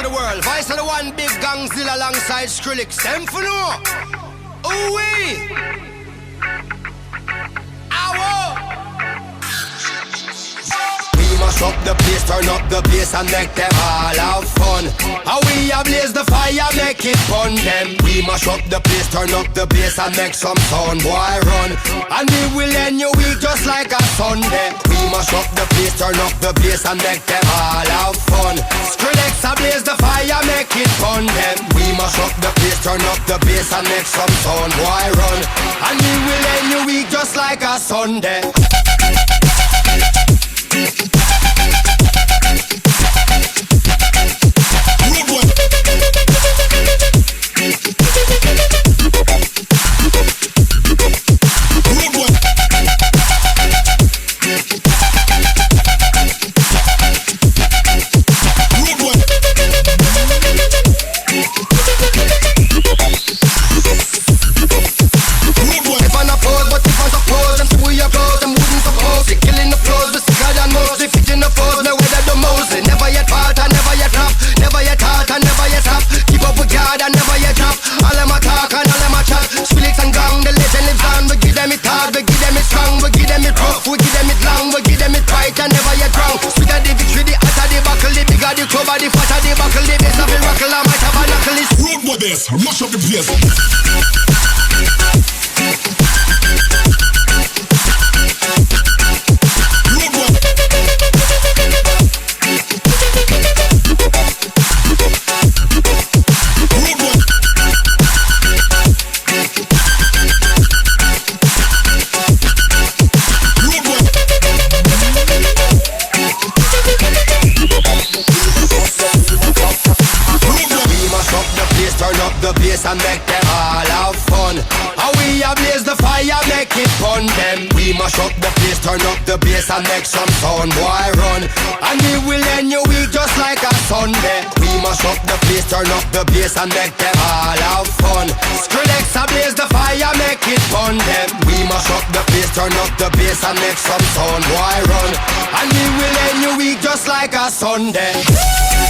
to the world. Vice of the one big gangzilla alongside Skrillex. Them for no. Ooh wee. Ow. Mash up the place, turn up the bass and make them all have fun. How we ablaze the fire, make it fun them. We mash up the place, turn up the bass and make some sound, boy run. And we will end your week just like a Sunday. We mash up the place, turn up the bass and make them all have fun. Skrillex ablaze the fire, make it fun them. We mash up the place, turn up the bass and make some sound, boy run. And we will end your week just like a Sunday. Mash up the place. And make them all have fun. How we ablaze the fire, make it fun them. We mash up the place, turn up the bass and make some sound, boy run. And we will end your week just like a Sunday. We mash up the place, turn up the bass and make them all have fun. Skrillex ablaze the fire, make it fun them. We mash up the place, turn up the bass and make some sound, boy run. And we will end your week just like a Sunday.